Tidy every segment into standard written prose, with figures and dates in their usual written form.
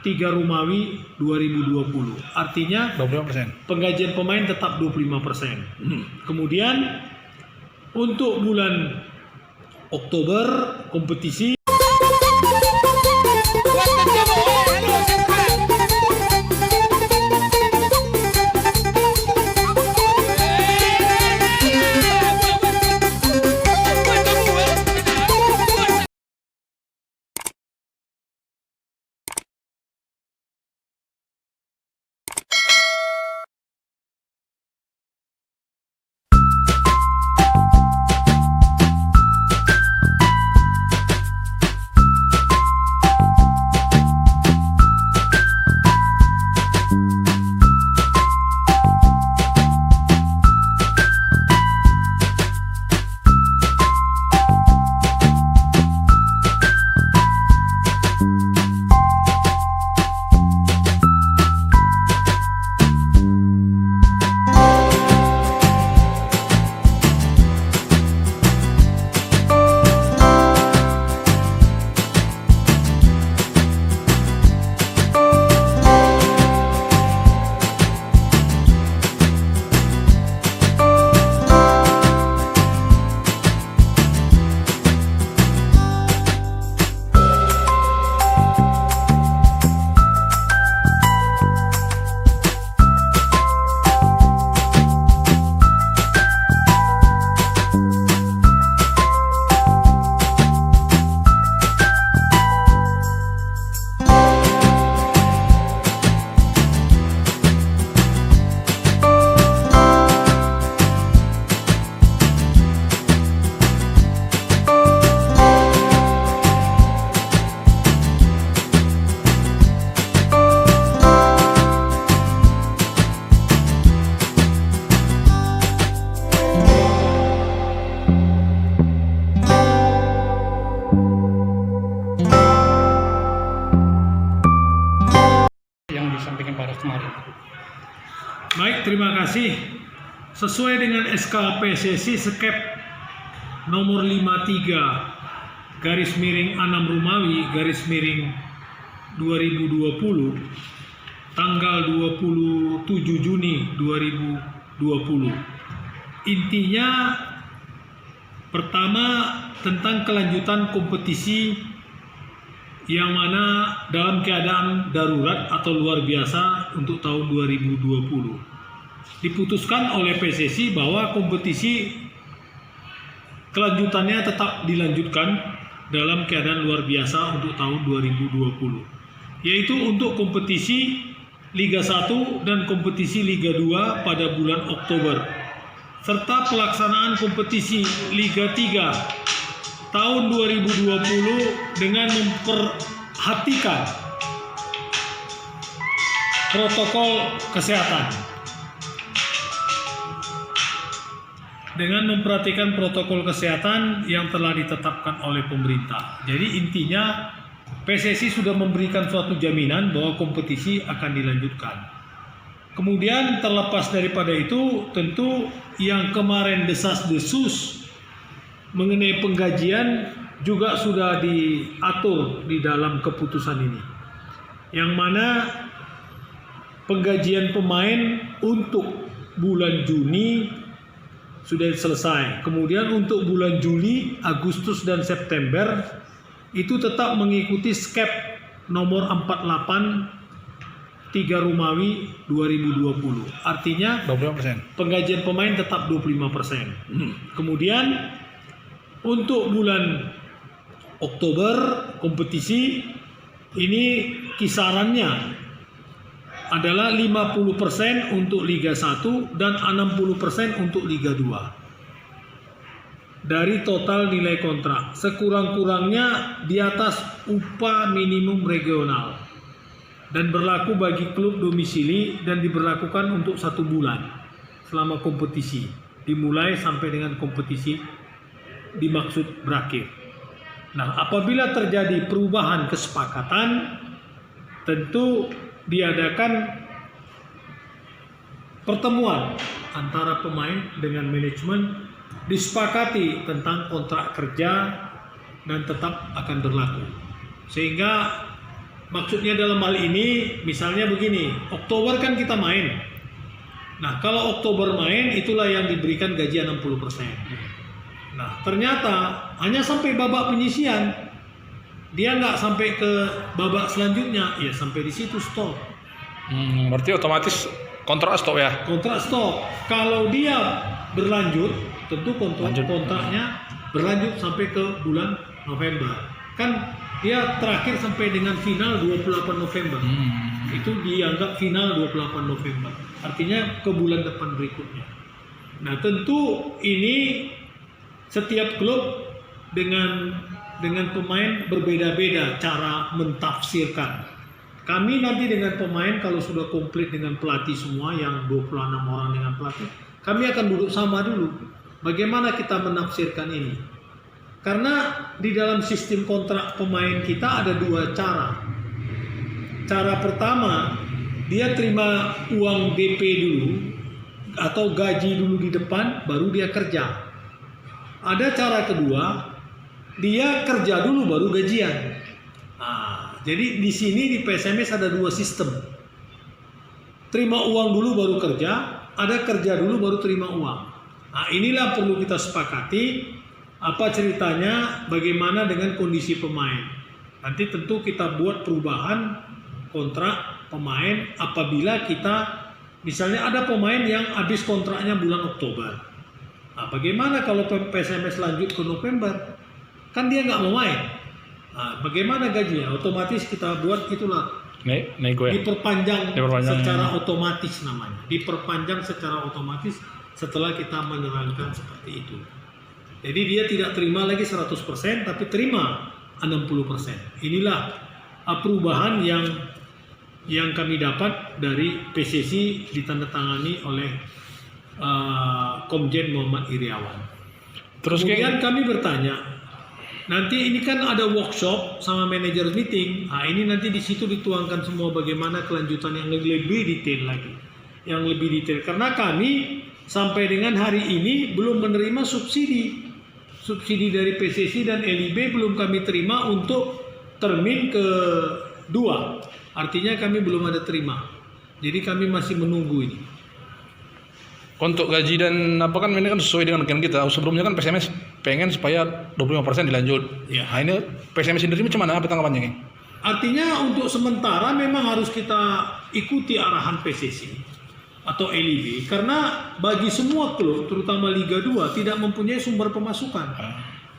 3 Romawi 2020. Artinya 25%. penggajian pemain tetap 25%. Kemudian untuk bulan Oktober kompetisi yang disampaikan pada kemarin. baik, terima kasih. Sesuai dengan SK PSSI Skep nomor 53 garis miring 6 Romawi garis miring 2020 tanggal 27 Juni 2020. Intinya pertama tentang kelanjutan kompetisi yang mana dalam keadaan darurat atau luar biasa untuk tahun 2020. Diputuskan oleh PSSI bahwa kompetisi kelanjutannya tetap dilanjutkan dalam keadaan luar biasa untuk tahun 2020, yaitu untuk kompetisi Liga 1 dan kompetisi Liga 2 pada bulan Oktober, serta pelaksanaan kompetisi Liga 3 tahun 2020 dengan memperhatikan protokol kesehatan. Dengan memperhatikan protokol kesehatan yang telah ditetapkan oleh pemerintah. Jadi intinya PSSI sudah memberikan suatu jaminan bahwa kompetisi akan dilanjutkan. Kemudian terlepas daripada itu, tentu yang kemarin desas-desus mengenai penggajian juga sudah diatur di dalam keputusan ini. Yang mana penggajian pemain untuk bulan Juni sudah selesai. Kemudian untuk bulan Juli, Agustus dan September itu tetap mengikuti skep nomor 48 3 Romawi 2020. Artinya 25%. penggajian pemain tetap 25%. Kemudian untuk bulan Oktober kompetisi ini kisarannya adalah 50% untuk Liga 1 dan 60% untuk Liga 2 dari total nilai kontrak, sekurang-kurangnya di atas upah minimum regional, dan berlaku bagi klub domisili dan diberlakukan untuk 1 bulan selama kompetisi dimulai sampai dengan kompetisi dimaksud berakhir. Nah, apabila terjadi perubahan kesepakatan, tentu diadakan pertemuan antara pemain dengan manajemen, disepakati tentang kontrak kerja dan tetap akan berlaku. Sehingga maksudnya dalam hal ini misalnya begini, Oktober kan kita main. Nah, kalau Oktober main itulah yang diberikan gaji 60%. Nah, ternyata hanya sampai babak penyisian. Dia nggak sampai ke babak selanjutnya, ya sampai di situ stop. Berarti otomatis kontrak stop ya? Kontrak stop. Kalau dia berlanjut, tentu kontraknya berlanjut sampai ke bulan November. Kan dia terakhir sampai dengan final 28 November. Itu dianggap final 28 November. Artinya ke bulan depan berikutnya. Nah, tentu ini setiap klub dengan pemain berbeda-beda cara mentafsirkan. Kami nanti dengan pemain kalau sudah komplit dengan pelatih semua yang 26 orang dengan pelatih, kami akan duduk sama dulu. Bagaimana kita menafsirkan ini? Karena di dalam sistem kontrak pemain kita ada dua cara. Cara pertama, dia terima uang DP dulu atau gaji dulu di depan, baru dia kerja. Ada cara kedua, dia kerja dulu baru gajian. Nah, jadi di sini di PSMS ada dua sistem. Terima uang dulu baru kerja, ada kerja dulu baru terima uang. Nah, inilah perlu kita sepakati apa ceritanya, bagaimana dengan kondisi pemain. Nanti tentu kita buat perubahan kontrak pemain apabila kita misalnya ada pemain yang habis kontraknya bulan Oktober. Nah, bagaimana kalau PSMS lanjut ke November? Kan dia nggak mau main. Nah, bagaimana gajinya? Otomatis kita buat itulah nego ya? diperpanjang secara otomatis namanya. Diperpanjang secara otomatis setelah kita menerangkan seperti itu. Jadi dia tidak terima lagi 100% tapi terima 60%. Inilah perubahan yang kami dapat dari PSSI ditandatangani oleh Komjen Muhammad Iriawan. Terus kemudian kami bertanya, nanti ini kan ada workshop sama manajer meeting. Nah, ini nanti di situ dituangkan semua bagaimana kelanjutan yang lebih detail lagi. Yang lebih detail karena kami sampai dengan hari ini belum menerima subsidi. Subsidi dari PSSI dan LIB belum kami terima untuk termin kedua. Artinya kami belum ada terima. Jadi kami masih menunggu ini. Untuk gaji dan apa kan ini kan sesuai dengan kita. Sebelumnya kan PSMS pengen supaya 25% dilanjut. Ya. Nah, ini PSMS sendiri macam mana apa tanggapannya ini? Artinya untuk sementara memang harus kita ikuti arahan PSSI atau LIB karena bagi semua klub terutama Liga 2 tidak mempunyai sumber pemasukan.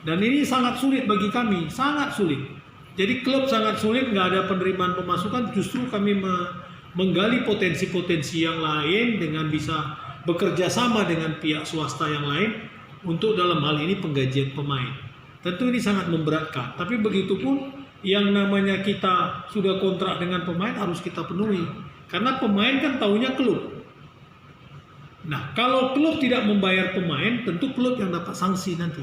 Dan ini sangat sulit bagi kami, sangat sulit. Jadi klub sangat sulit, nggak ada penerimaan pemasukan, justru kami menggali potensi-potensi yang lain dengan bisa bekerja sama dengan pihak swasta yang lain untuk dalam hal ini penggajian pemain. Tentu ini sangat memberatkan, tapi begitu pun yang namanya kita sudah kontrak dengan pemain harus kita penuhi. Karena pemain kan taunya klub. Nah, kalau klub tidak membayar pemain, tentu klub yang dapat sanksi nanti.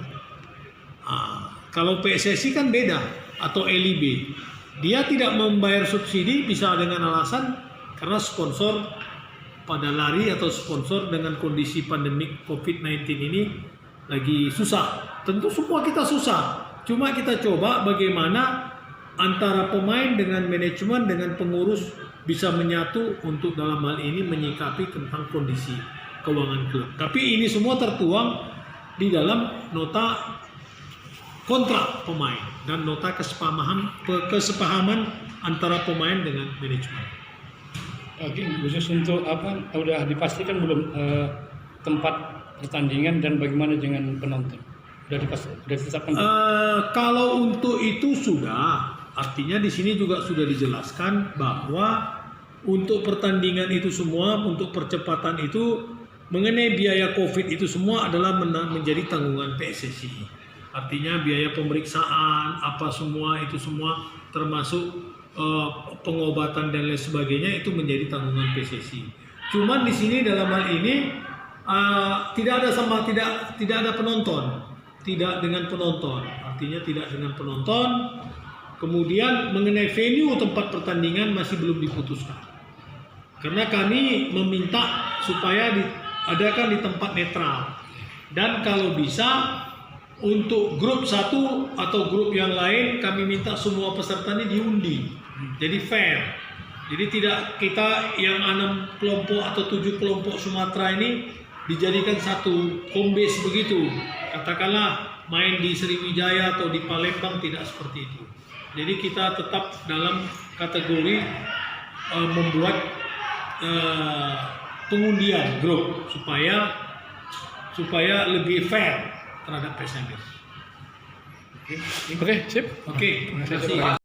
Kalau PSSI kan beda, atau LIB. Dia tidak membayar subsidi bisa dengan alasan karena sponsor pada lari atau sponsor dengan kondisi pandemik COVID-19 ini lagi susah. Tentu semua kita susah. Cuma kita coba bagaimana antara pemain dengan manajemen dengan pengurus bisa menyatu untuk dalam hal ini menyikapi tentang kondisi keuangan klub. Tapi ini semua tertuang di dalam nota kontrak pemain dan nota kesepahaman antara pemain dengan manajemen. Oke, khusus untuk apa? Sudah dipastikan belum tempat pertandingan dan bagaimana dengan penonton? Sudah ditetapkan? Kalau untuk itu sudah, artinya di sini juga sudah dijelaskan bahwa untuk pertandingan itu semua, untuk percepatan itu mengenai biaya COVID itu semua adalah menjadi tanggungan PSSI. Artinya biaya pemeriksaan, apa semua itu semua termasuk pengobatan dan lain sebagainya itu menjadi tanggungan PSSI. Cuman di sini dalam hal ini tidak ada penonton, tidak dengan penonton. Artinya tidak dengan penonton. Kemudian mengenai venue tempat pertandingan masih belum diputuskan. Karena kami meminta supaya diadakan di tempat netral dan kalau bisa Untuk grup 1 atau grup yang lain kami minta semua peserta ini diundi. Jadi fair. Jadi tidak kita yang 6 kelompok atau 7 kelompok Sumatera ini dijadikan satu home base begitu. Katakanlah main di Sriwijaya atau di Palembang, tidak seperti itu. Jadi kita tetap dalam kategori membuat pengundian grup supaya lebih fair terhadap PSMS. Oke, sip. Oke, terima kasih.